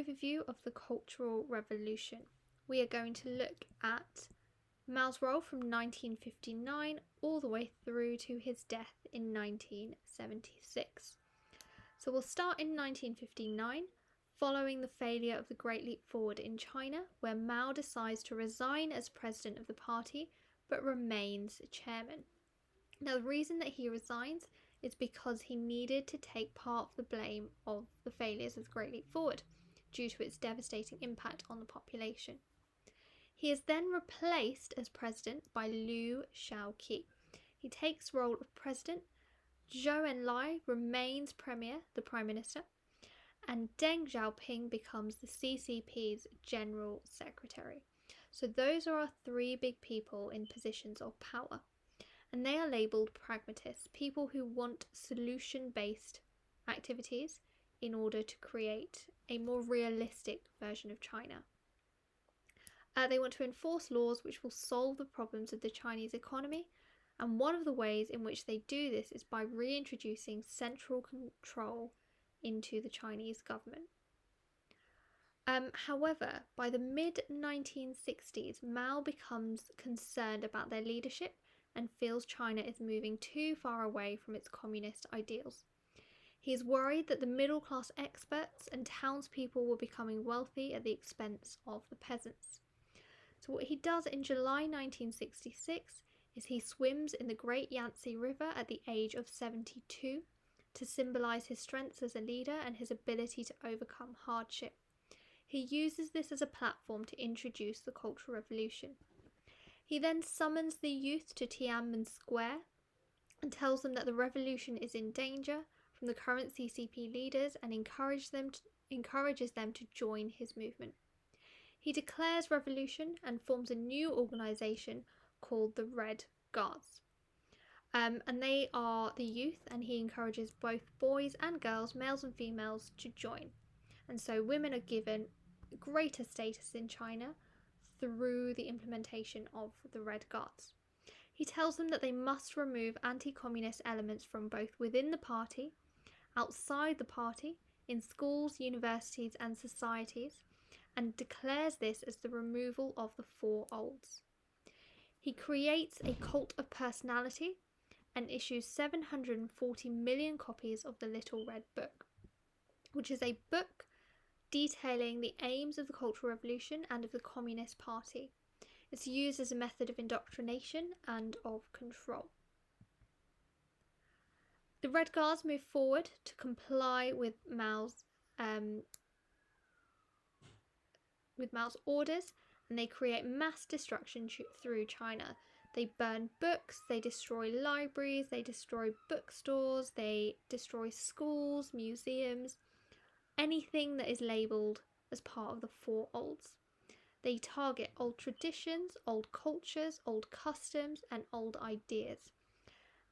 overview of the Cultural Revolution, we are going to look at Mao's role from 1959 all the way through to his death in 1976. So we'll start in 1959, following the failure of the Great Leap Forward in China, where Mao decides to resign as president of the party but remains chairman. Now, the reason that he resigns is because he needed to take part of the blame of the failures of the Great Leap Forward due to its devastating impact on the population. He is then replaced as president by Liu Shaoqi. He takes role of president. Zhou Enlai remains premier, the prime minister, and Deng Xiaoping becomes the CCP's general secretary. So those are our three big people in positions of power. And they are labelled pragmatists, people who want solution-based activities in order to create a more realistic version of China. They want to enforce laws which will solve the problems of the Chinese economy, and one of the ways in which they do this is by reintroducing central control into the Chinese government. However, by the mid-1960s, Mao becomes concerned about their leadership and feels China is moving too far away from its communist ideals. He is worried that the middle-class experts and townspeople were becoming wealthy at the expense of the peasants. So what he does in July 1966 is he swims in the Great Yangtze River at the age of 72 to symbolise his strengths as a leader and his ability to overcome hardship. He uses this as a platform to introduce the Cultural Revolution. He then summons the youth to Tiananmen Square and tells them that the revolution is in danger from the current CCP leaders and encourages them to join his movement. He declares revolution and forms a new organisation called the Red Guards. And they are the youth, and he encourages both boys and girls, males and females, to join. And so women are given greater status in China through the implementation of the Red Guards. He tells them that they must remove anti-communist elements from both within the party, outside the party, in schools, universities and societies, and declares this as the removal of the Four Olds. He creates a cult of personality and issues 740 million copies of the Little Red Book, which is a book detailing the aims of the Cultural Revolution and of the Communist Party. It's used as a method of indoctrination and of control. The Red Guards move forward to comply with Mao's orders, and they create mass destruction through China. They burn books, they destroy libraries, they destroy bookstores, they destroy schools, museums, anything that is labelled as part of the Four Olds. They target old traditions, old cultures, old customs, and old ideas.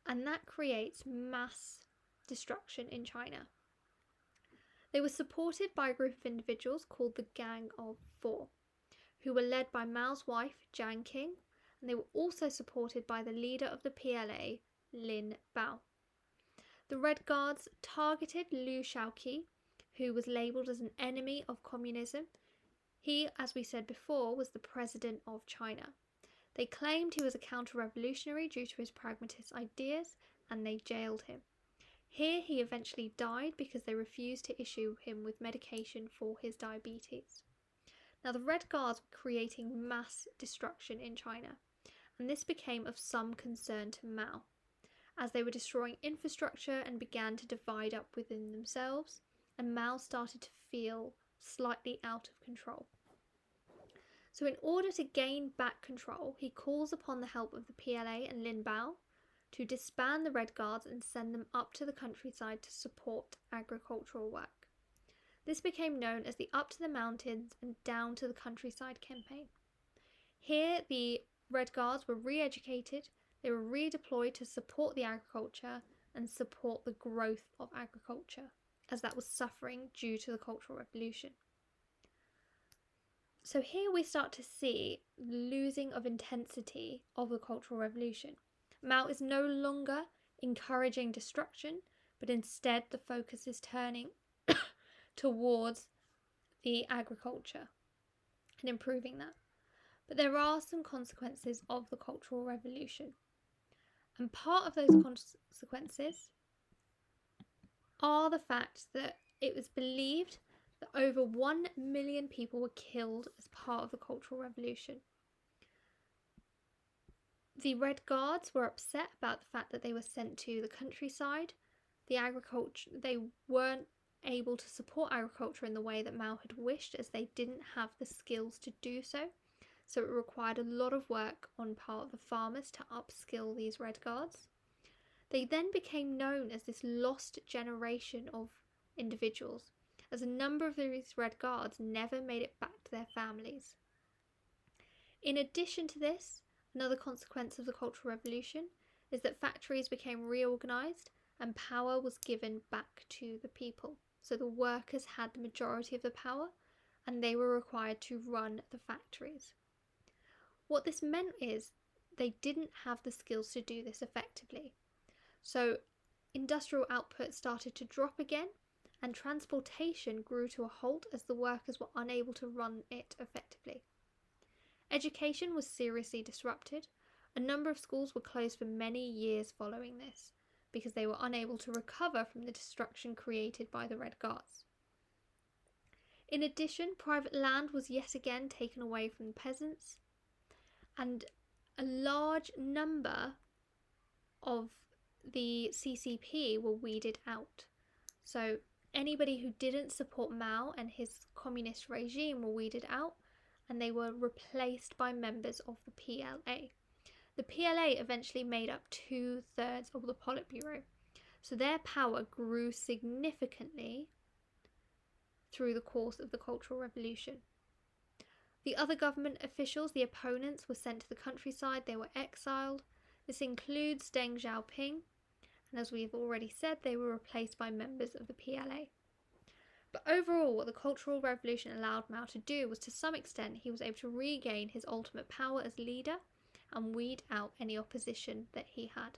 And that creates mass destruction in China. They were supported by a group of individuals called the Gang of Four, who were led by Mao's wife, Jiang Qing, and they were also supported by the leader of the PLA, Lin Biao. The Red Guards targeted Liu Shaoqi, who was labelled as an enemy of communism. He, as we said before, was the president of China. They claimed he was a counter-revolutionary due to his pragmatist ideas, and they jailed him. Here he eventually died because they refused to issue him with medication for his diabetes. Now, the Red Guards were creating mass destruction in China, and this became of some concern to Mao, as they were destroying infrastructure and began to divide up within themselves, and Mao started to feel slightly out of control. So in order to gain back control, he calls upon the help of the PLA and Lin Biao to disband the Red Guards and send them up to the countryside to support agricultural work. This became known as the Up to the Mountains and Down to the Countryside campaign. Here the Red Guards were re-educated, they were redeployed to support the agriculture and support the growth of agriculture, as that was suffering due to the Cultural Revolution. So here we start to see losing of intensity of the Cultural Revolution. Mao is no longer encouraging destruction, but instead the focus is turning towards the agriculture and improving that. But there are some consequences of the Cultural Revolution. And part of those consequences are the fact that it was believed that over 1 million people were killed as part of the Cultural Revolution. The Red Guards were upset about the fact that they were sent to the countryside. They weren't able to support agriculture in the way that Mao had wished, as they didn't have the skills to do so. So it required a lot of work on part of the farmers to upskill these Red Guards. They then became known as this lost generation of individuals, as a number of these Red Guards never made it back to their families. In addition to this, another consequence of the Cultural Revolution is that factories became reorganised and power was given back to the people. So the workers had the majority of the power and they were required to run the factories. What this meant is they didn't have the skills to do this effectively. So industrial output started to drop again and transportation grew to a halt as the workers were unable to run it effectively. Education was seriously disrupted. A number of schools were closed for many years following this because they were unable to recover from the destruction created by the Red Guards. In addition, private land was yet again taken away from the peasants, and a large number of the CCP were weeded out. So anybody who didn't support Mao and his communist regime were weeded out, and they were replaced by members of the PLA. The PLA eventually made up 2/3 of the Politburo, so their power grew significantly through the course of the Cultural Revolution. The other government officials, the opponents, were sent to the countryside. They were exiled. This includes Deng Xiaoping, and as we've already said, they were replaced by members of the PLA. But overall, what the Cultural Revolution allowed Mao to do was, to some extent, he was able to regain his ultimate power as leader and weed out any opposition that he had.